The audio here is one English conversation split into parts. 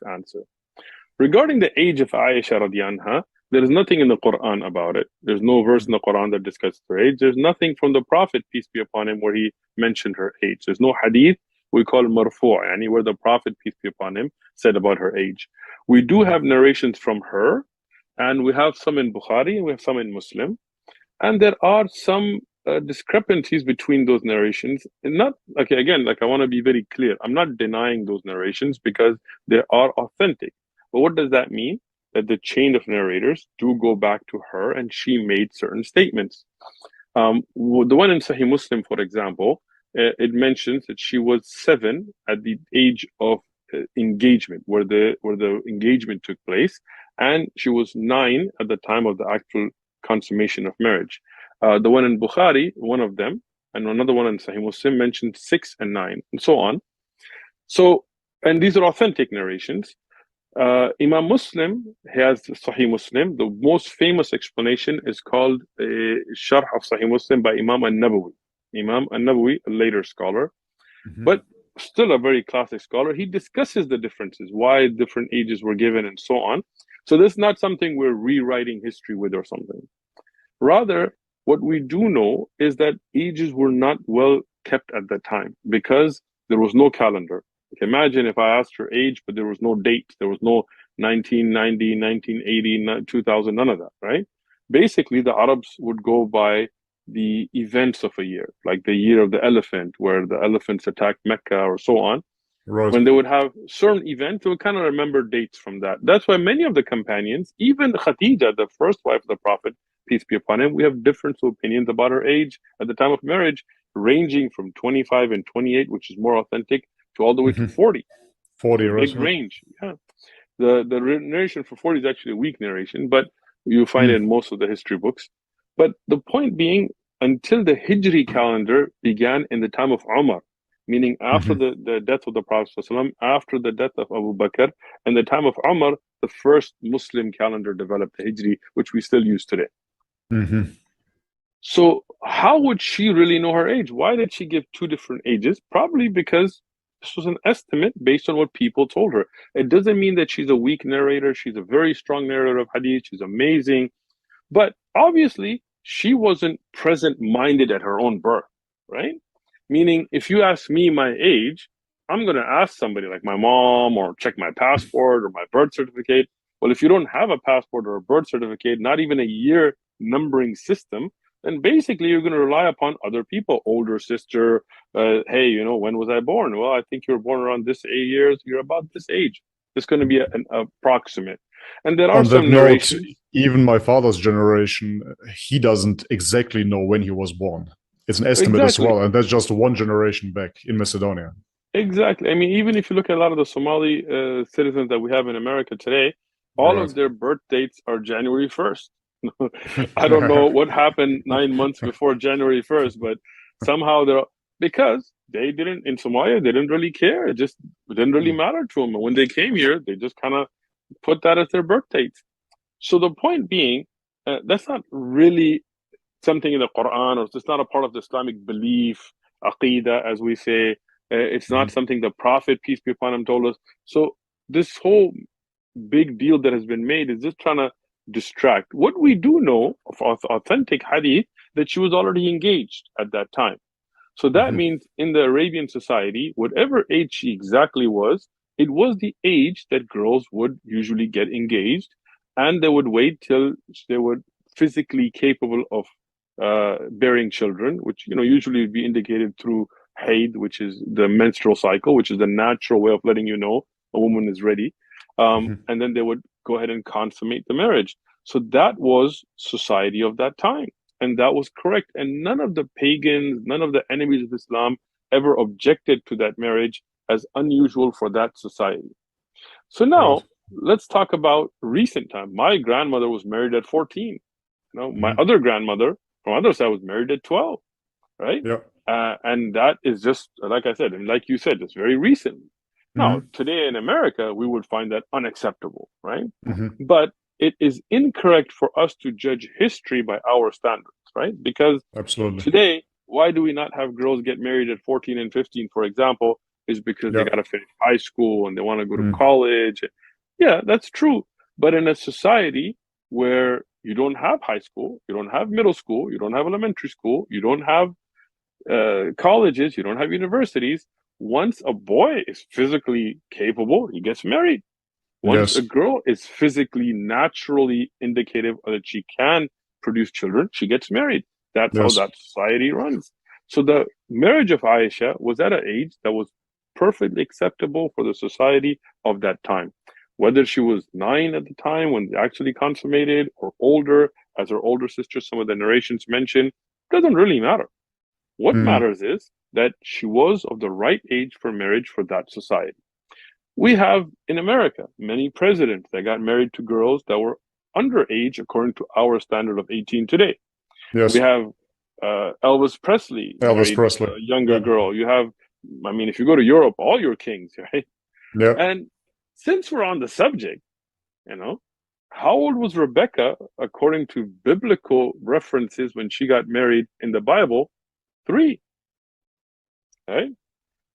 answer. Regarding the age of Aisha radiallahu anha, there is nothing in the Quran about it. There's no verse in the Quran that discusses her age. There's nothing from the Prophet, peace be upon him, where he mentioned her age. There's no hadith we call marfu', yani where the Prophet, peace be upon him, said about her age. We do have narrations from her, and we have some in Bukhari and we have some in Muslim. And there are some discrepancies between those narrations. And not, okay, again, like I want to be very clear. I'm not denying those narrations because they are authentic. But what does that mean? That the chain of narrators do go back to her and she made certain statements. The one in Sahih Muslim, for example, it mentions that she was 7 at the age of engagement, where the engagement took place, and she was 9 at the time of the actual consummation of marriage. The one in Bukhari, one of them, and another one in Sahih Muslim mentioned 6 and 9, and so on. So, and these are authentic narrations. Imam Muslim has Sahih Muslim. The most famous explanation is called Sharh of Sahih Muslim by Imam An-Nawawi. Imam An-Nawawi, a later scholar, but still a very classic scholar. He discusses the differences, why different ages were given, and so on. So this is not something we're rewriting history with or something. Rather, what we do know is that ages were not well kept at that time because there was no calendar. Imagine if I asked her age, but there was no date. There was no 1990, 1980, 2000, none of that, right? Basically, the Arabs would go by the events of a year, like the year of the elephant, where the elephants attacked Mecca or so on. Right. When they would have certain events, they would kind of remember dates from that. That's why many of the companions, even Khadija, the first wife of the Prophet, peace be upon him, we have different opinions about her age at the time of marriage, ranging from 25 and 28, which is more authentic, to all the way to 40. 40, It's a right? big range. Yeah. The narration for 40 is actually a weak narration, but you find it in most of the history books. But the point being, until the Hijri calendar began in the time of Umar, meaning after the death of the Prophet ﷺ, after the death of Abu Bakr, and the time of Umar, the first Muslim calendar developed, the Hijri, which we still use today. So how would she really know her age? Why did she give 2 different ages? Probably because this was an estimate based on what people told her. It doesn't mean that she's a weak narrator. She's a very strong narrator of hadith. She's amazing. But obviously, she wasn't present-minded at her own birth, right? Meaning, if you ask me my age, I'm going to ask somebody like my mom or check my passport or my birth certificate. Well, if you don't have a passport or a birth certificate, not even a year numbering system, then basically you're going to rely upon other people, older sister. Hey, you know, when was I born? Well, I think you were born around this 8 years. You're about this age. It's going to be an approximate. And there are On that some note, narrations. even my father's generation, he doesn't exactly know when he was born. It's an estimate as Exactly. well, and that's just one generation back in Macedonia. Exactly. I mean, even if you look at a lot of the Somali citizens that we have in America today, all Right. of their birth dates are January 1st. I don't know what happened 9 months before January 1st, but somehow they're, because they didn't, in Somalia, they didn't really care. It just didn't really matter to them. And when they came here, they just kind of put that as their birth dates. So the point being, that's not really something in the Quran, or it's not a part of the Islamic belief, aqidah, as we say. It's not something the Prophet, peace be upon him, told us. So this whole big deal that has been made is just trying to distract. What we do know of authentic hadith, that she was already engaged at that time. So that means in the Arabian society, whatever age she exactly was, it was the age that girls would usually get engaged, and they would wait till they were physically capable of bearing children, which usually would be indicated through haid, which is the menstrual cycle, which is the natural way of letting you know a woman is ready. And then they would go ahead and consummate the marriage. So that was society of that time. And that was correct. And none of the pagans, none of the enemies of Islam ever objected to that marriage as unusual for that society. So Right. now let's talk about recent time. My grandmother was married at 14. My other grandmother from other side was married at 12, right? Yeah. And that is just, like I said, and like you said, it's very recent. Now, today in America, we would find that unacceptable, right? But it is incorrect for us to judge history by our standards, right? Because Absolutely. today, why do we not have girls get married at 14 and 15, for example, is because they Yeah. got to finish high school and they want to go to Mm. college. Yeah, that's true. But in a society where you don't have high school, you don't have middle school, you don't have elementary school, you don't have colleges, you don't have universities. Once a boy is physically capable, he gets married. Once a Yes. girl is physically, naturally indicative that she can produce children, she gets married. That's how Yes. that society runs. So the marriage of Aisha was at an age that was perfectly acceptable for the society of that time. Whether she was 9 at the time when they actually consummated or older, as her older sister, some of the narrations mention, doesn't really matter. What Mm. matters is that she was of the right age for marriage for that society. We have in America many presidents that got married to girls that were underage according to our standard of 18 today. We Yes. have Elvis Presley Elvis married Presley. a younger Yeah. girl. You have, I mean, if you go to Europe, all your kings, right? Yeah. And since we're on the subject, you know, how old was Rebecca according to biblical references when she got married in the Bible? 3, right?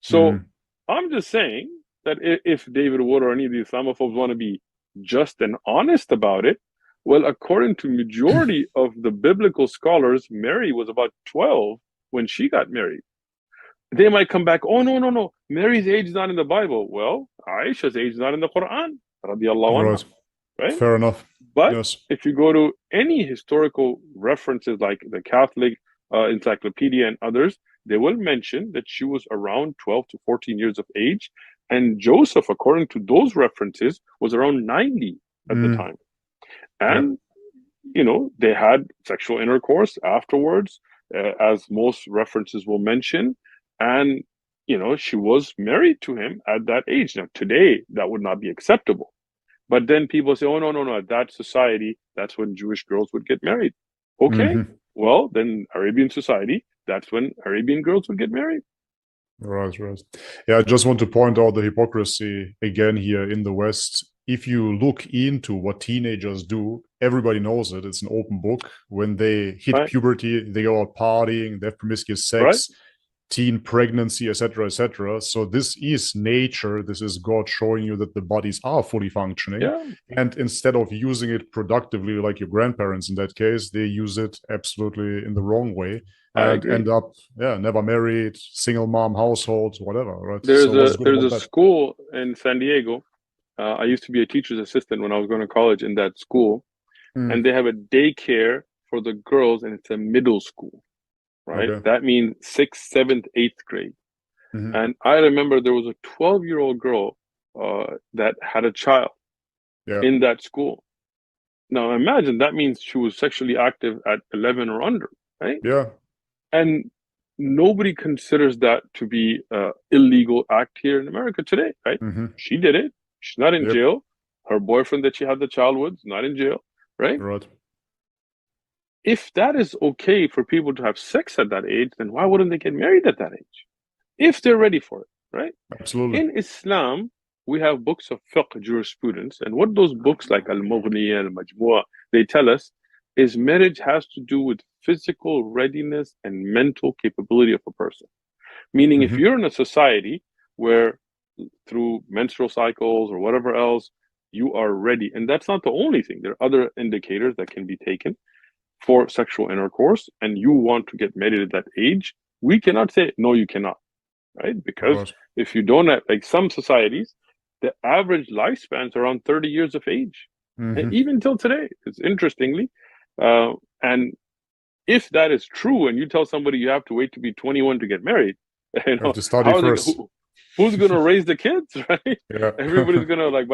So Mm. I'm just saying that if David Wood or any of the Islamophobes want to be just and honest about it, well, according to majority of the biblical scholars, Mary was about 12 when she got married. They might come back, oh, no, no, no, Mary's age is not in the Bible. Well, Aisha's age is not in the Quran, radiallahu anha, Right. right? Fair enough. But Yes. if you go to any historical references like the Catholic Encyclopedia and others, they will mention that she was around 12 to 14 years of age. And Joseph, according to those references, was around 90 at the Mm. time. Yeah. And, you know, they had sexual intercourse afterwards, as most references will mention. And, you know, she was married to him at that age. Now, today, that would not be acceptable. But then people say, oh, no, no, no, that society, that's when Jewish girls would get married. Okay, Mm-hmm. well, then Arabian society, that's when Arabian girls would get married. Right, right. Yeah, I just want to point out the hypocrisy again here in the West. If you look into what teenagers do, everybody knows it. It's an open book. When they hit Right, puberty, they go out partying, they have promiscuous right, sex, teen pregnancy, etc., etc. So this is nature. This is God showing you that the bodies are fully functioning. yeah, And instead of using it productively, like your grandparents in that case, they use it absolutely in the wrong way I and agree. end up, yeah, never married, single mom households, whatever, right? So what's good There's about a that? school in San Diego. I used to be a teacher's assistant when I was going to college in that school, Mm, and they have a daycare for the girls, and it's a middle school, right? okay. That means sixth, seventh, eighth grade. Hmm. And I remember there was a 12-year-old girl that had a child Yeah. in that school. Now imagine that means she was sexually active at 11 or under, right? Yeah. And nobody considers that to be an illegal act here in America today, right? Hmm. She did it. She's not in Yep. jail. Her boyfriend that she had the child with is not in jail, right? Right. If that is okay for people to have sex at that age, then why wouldn't they get married at that age? If they're ready for it, right? Absolutely. In Islam, we have books of fiqh jurisprudence, and what those books like Al-Mughni and Al-Majmu'ah, they tell us is marriage has to do with physical readiness and mental capability of a person. Meaning, if Hmm. you're in a society where through menstrual cycles or whatever else, you are ready, and that's not the only thing. There are other indicators that can be taken for sexual intercourse, and you want to get married at that age, we cannot say, no, you cannot, right? Because Right. if you don't have, like some societies, the average lifespan is around 30 years of age, and Hmm. even till today. It's interestingly, and if that is true, and you tell somebody you have to wait to be 21 to get married, you You have know, to study how are they? first. Who's going to raise the kids, right? Yeah. Everybody's going to like